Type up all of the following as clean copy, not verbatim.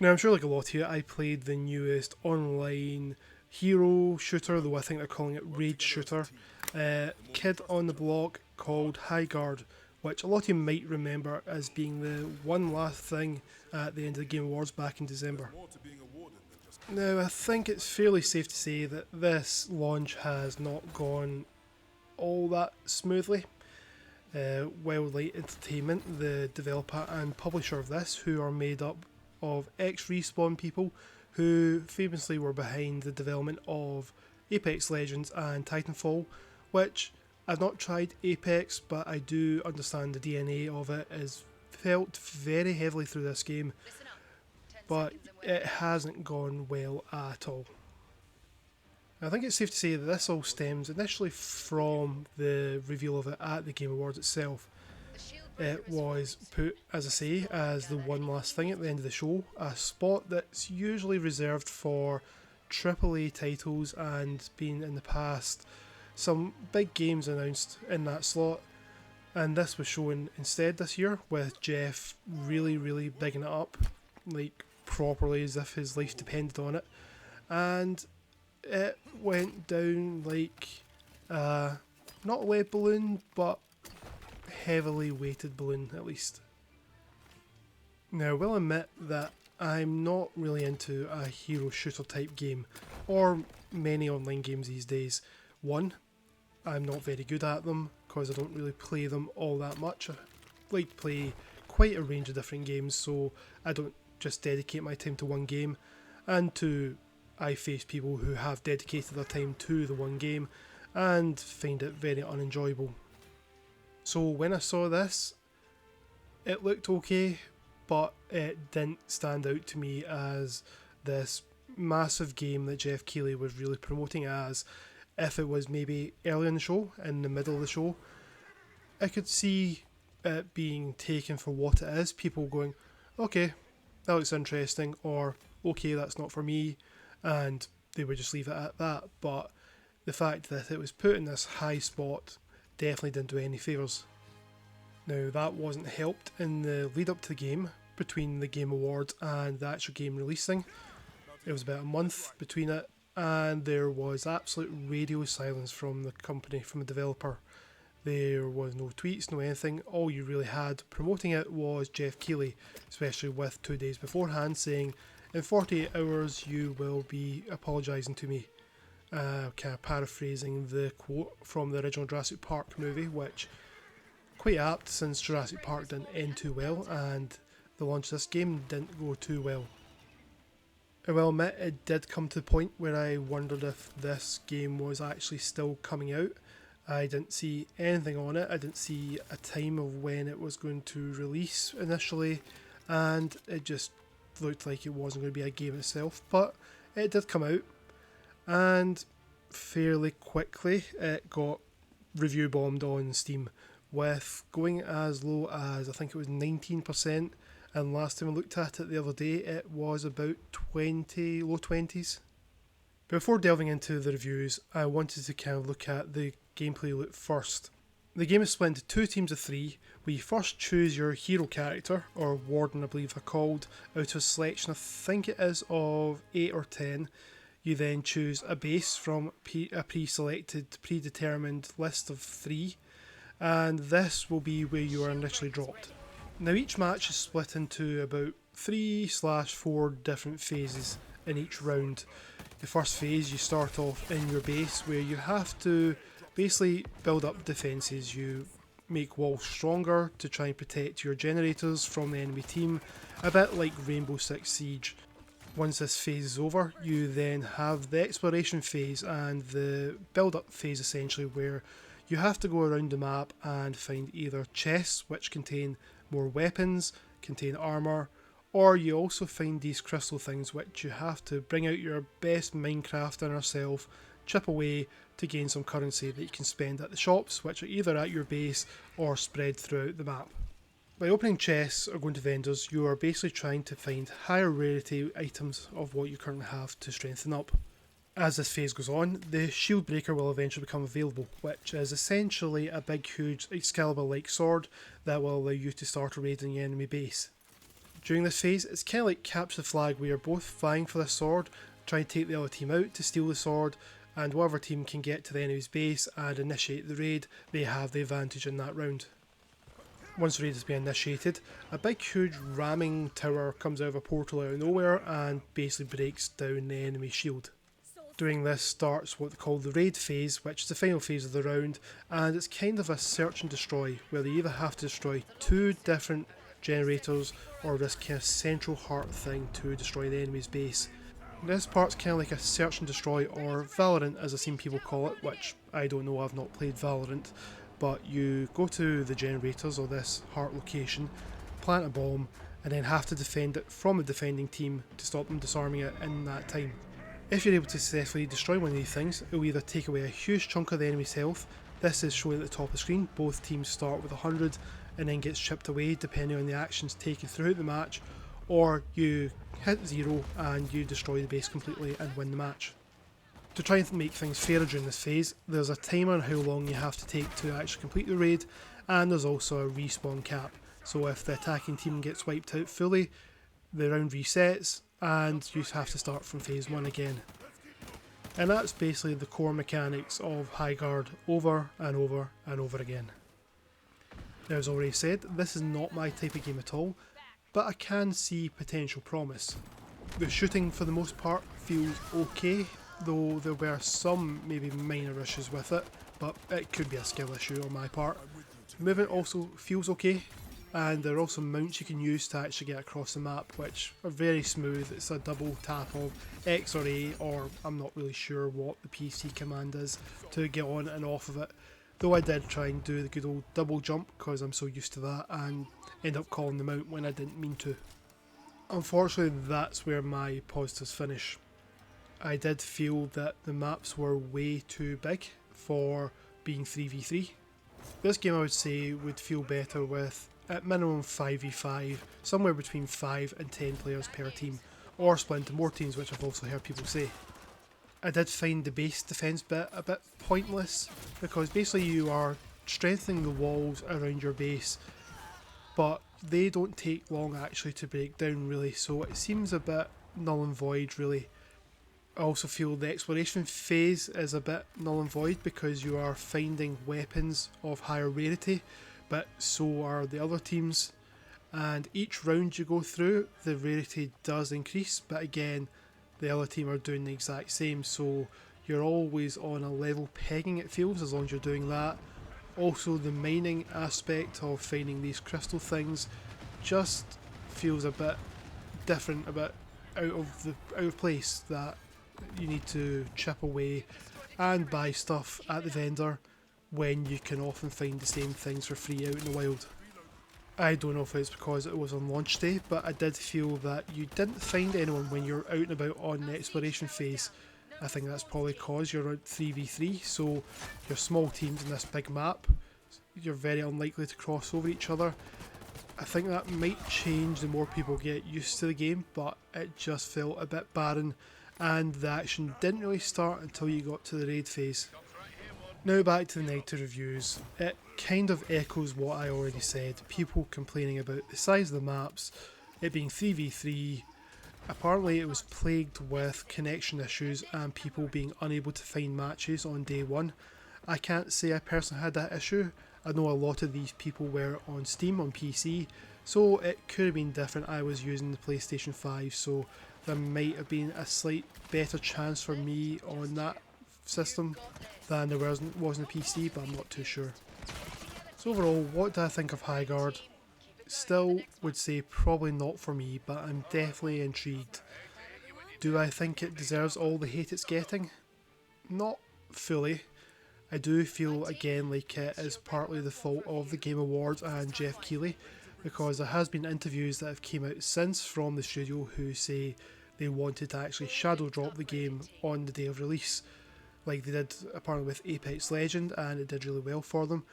Now, I'm sure like a lot of you, I played the newest online hero shooter, though I think they're calling it raid shooter, kid on the block called Highguard, which a lot of you might remember as being the one last thing at the end of the Game Awards back in December. Now, I think it's fairly safe to say that this launch has not gone all that smoothly. Wildlight Entertainment, the developer and publisher of this, who are made up of ex-Respawn people who famously were behind the development of Apex Legends and Titanfall, which I've not tried Apex, but I do understand the DNA of it is felt very heavily through this game, but it hasn't gone well at all. I think it's safe to say that this all stems initially from the reveal of it at the Game Awards itself. It was put, as I say, as the one last thing at the end of the show, a spot that's usually reserved for AAA titles and been in the past some big games announced in that slot. And this was shown instead this year with Jeff really bigging it up, like properly as if his life depended on it. And it went down like not a lead balloon, but heavily weighted balloon at least. Now, I will admit that I'm not really into a hero shooter type game, or many online games these days. One, I'm not very good at them because I don't really play them all that much. I like to play quite a range of different games, so I don't just dedicate my time to one game. And two, I face people who have dedicated their time to the one game and find it very unenjoyable. So when I saw this, it looked okay, but it didn't stand out to me as this massive game that Jeff Keighley was really promoting as. If it was maybe early in the show, in the middle of the show, I could see it being taken for what it is. People going, okay, that looks interesting, or okay, that's not for me, and they would just leave it at that. But the fact that it was put in this high spot definitely didn't do any favours. Now, that wasn't helped in the lead up to the game, between the Game Awards and the actual game releasing. It was about a month between it, and there was absolute radio silence from the company, from the developer. There was no tweets, no anything. All you really had promoting it was Jeff Keighley, especially with 2 days beforehand saying, in 48 hours you will be apologising to me. Kind of paraphrasing the quote from the original Jurassic Park movie, which quite apt since Jurassic Park didn't end too well and the launch of this game didn't go too well. I will admit it did come to the point where I wondered if this game was actually still coming out. I didn't see anything on it, I didn't see a time of when it was going to release initially, and it just looked like it wasn't going to be a game itself, but it did come out, and fairly quickly it got review bombed on Steam, with going as low as I think it was 19%, and last time I looked at it the other day it was about 20, low 20s. Before delving into the reviews, I wanted to kind of look at the gameplay loop first. The game is split into 2 teams of 3, where you first choose your hero character, or warden I believe they're called, out of a selection I think it is of 8 or 10. You then choose a base from a pre-selected, predetermined list of 3, and this will be where you are initially dropped. Now each match is split into about 3/4 different phases in each round. The first phase you start off in your base where you have to basically build up defences. You make walls stronger to try and protect your generators from the enemy team, a bit like Rainbow Six Siege. Once this phase is over, you then have the exploration phase and the build-up phase essentially, where you have to go around the map and find either chests which contain more weapons, contain armour, or you also find these crystal things which you have to bring out your best Minecrafter yourself, chip away to gain some currency that you can spend at the shops, which are either at your base or spread throughout the map. By opening chests or going to vendors, you are basically trying to find higher rarity items of what you currently have to strengthen up. As this phase goes on, the shield breaker will eventually become available, which is essentially a big huge Excalibur-like sword that will allow you to start raiding the enemy base. During this phase, it's kind of like capture the flag where you're both vying for the sword, trying to take the other team out to steal the sword, and whatever team can get to the enemy's base and initiate the raid, they have the advantage in that round. Once the raid has been initiated, a big huge ramming tower comes out of a portal out of nowhere and basically breaks down the enemy shield. During this starts what they call the raid phase, which is the final phase of the round, and it's kind of a search and destroy, where they either have to destroy 2 different generators or this kind of central heart thing to destroy the enemy's base. This part's kind of like a search and destroy, or Valorant as I've seen people call it, which I don't know, I've not played Valorant, but you go to the generators or this heart location, plant a bomb, and then have to defend it from a defending team to stop them disarming it in that time. If you're able to successfully destroy one of these things, it will either take away a huge chunk of the enemy's health. This is showing at the top of the screen, both teams start with 100 and then gets chipped away depending on the actions taken throughout the match, or you hit 0 and you destroy the base completely and win the match. To try and make things fairer during this phase, there's a timer on how long you have to take to actually complete the raid, and there's also a respawn cap. So if the attacking team gets wiped out fully, the round resets and you have to start from phase 1 again. And that's basically the core mechanics of Highguard over and over and over again. Now, as already said, this is not my type of game at all, but I can see potential promise. The shooting for the most part feels okay, though there were some maybe minor issues with it, but it could be a skill issue on my part. Movement also feels okay, and there are also mounts you can use to actually get across the map, which are very smooth. It's a double tap of X or A, or I'm not really sure what the PC command is to get on and off of it. Though I did try and do the good old double jump because I'm so used to that and end up calling them out when I didn't mean to. Unfortunately, that's where my positives finish. I did feel that the maps were way too big for being 3v3. This game I would say would feel better with at minimum 5v5, somewhere between 5 and 10 players per team, or split into more teams, which I've also heard people say. I did find the base defence bit a bit pointless, because basically you are strengthening the walls around your base, but they don't take long actually to break down really, so it seems a bit null and void really. I also feel the exploration phase is a bit null and void because you are finding weapons of higher rarity, but so are the other teams, and each round you go through the rarity does increase, but again the other team are doing the exact same, so you're always on a level pegging, it feels, as long as you're doing that. Also the mining aspect of finding these crystal things just feels a bit different, a bit out of place, that you need to chip away and buy stuff at the vendor when you can often find the same things for free out in the wild. I don't know if it's because it was on launch day, but I did feel that you didn't find anyone when you're out and about on the exploration phase. I think that's probably because you're at 3v3, so you're small teams in this big map, you're very unlikely to cross over each other. I think that might change the more people get used to the game, but it just felt a bit barren, and the action didn't really start until you got to the raid phase. Now back to the negative reviews. It kind of echoes what I already said, people complaining about the size of the maps, it being 3v3, apparently it was plagued with connection issues and people being unable to find matches on day one. I can't say I personally had that issue, I know a lot of these people were on Steam on PC, so it could have been different. I was using the PlayStation 5, so there might have been a slight better chance for me on that system than there was in the PC, but I'm not too sure. So overall, what do I think of Highguard? Still would say probably not for me, but I'm definitely intrigued. Do I think it deserves all the hate it's getting? Not fully. I do feel again like it is partly the fault of the Game Awards and Jeff Keighley, because there has been interviews that have came out since from the studio who say they wanted to actually shadow drop the game on the day of release, like they did apparently with Apex Legend, and it did really well for them.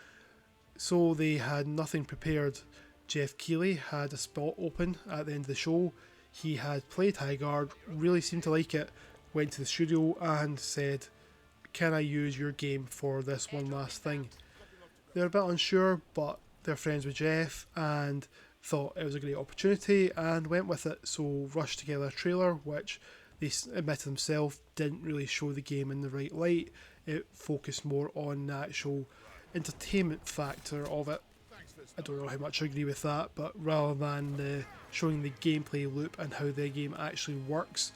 So they had nothing prepared. Jeff Keighley had a spot open at the end of the show. He had played Highguard, really seemed to like it, went to the studio and said, "Can I use your game for this one last thing?" They're a bit unsure, but they're friends with Jeff, and thought it was a great opportunity and went with it, so rushed together a trailer which they admitted themselves didn't really show the game in the right light. It focused more on the actual entertainment factor of it. I don't know how much I agree with that, but rather than showing the gameplay loop and how the game actually works.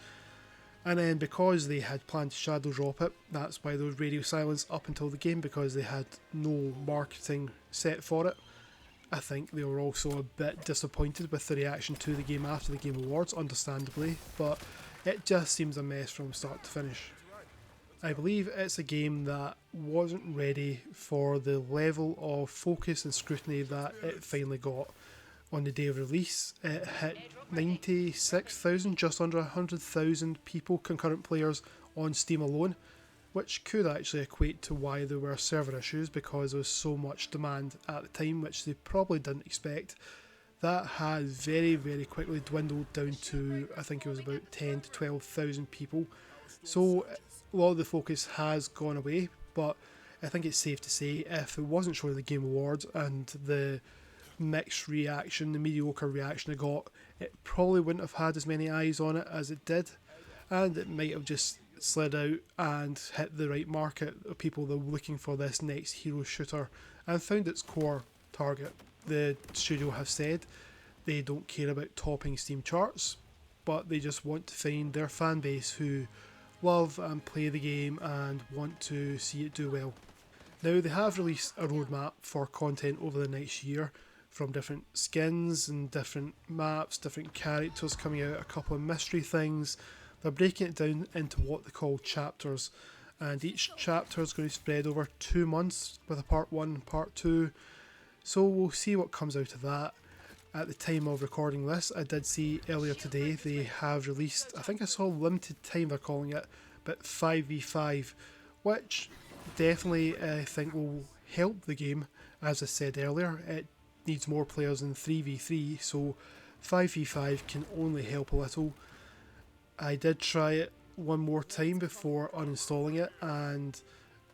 And then because they had planned to shadow drop it, that's why there was radio silence up until the game, because they had no marketing set for it. I think they were also a bit disappointed with the reaction to the game after the Game Awards, understandably, but it just seems a mess from start to finish. I believe it's a game that wasn't ready for the level of focus and scrutiny that it finally got. On the day of release, it hit 96,000, just under 100,000 people, concurrent players on Steam alone, which could actually equate to why there were server issues, because there was so much demand at the time, which they probably didn't expect. That has very quickly dwindled down to, I think it was about 10 to 12,000 people. So a lot of the focus has gone away, but I think it's safe to say if it wasn't shown at the Game Awards and the mixed reaction, the mediocre reaction it got, it probably wouldn't have had as many eyes on it as it did, and it might have just slid out and hit the right market of people that were looking for this next hero shooter and found its core target. The studio have said they don't care about topping Steam charts, but they just want to find their fan base who love and play the game and want to see it do well. Now, they have released a roadmap for content over the next year, from different skins and different maps, different characters coming out, a couple of mystery things. They're breaking it down into what they call chapters, and each chapter is going to spread over 2 months with a part 1 and part 2. So we'll see what comes out of that. At the time of recording this, I did see earlier today they have released, I think I saw limited time they're calling it, but 5v5, which definitely I think will help the game. As I said earlier, it needs more players than 3v3, so 5v5 can only help a little. I did try it one more time before uninstalling it and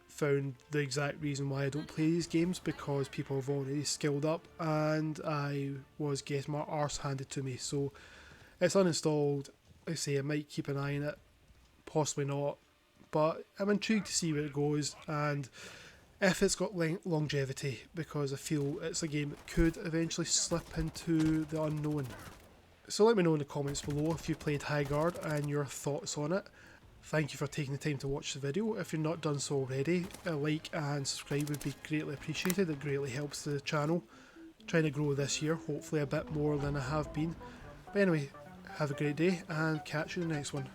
found the exact reason why I don't play these games, because people have already skilled up and I was getting my arse handed to me. So it's uninstalled. I say I might keep an eye on it, possibly not, but I'm intrigued to see where it goes and if it's got longevity, because I feel it's a game that could eventually slip into the unknown. So let me know in the comments below if you played Highguard and your thoughts on it. Thank you for taking the time to watch the video. If you're not done so already, a like and subscribe would be greatly appreciated. It greatly helps the channel. Trying to grow this year, hopefully a bit more than I have been. But anyway, have a great day and catch you in the next one.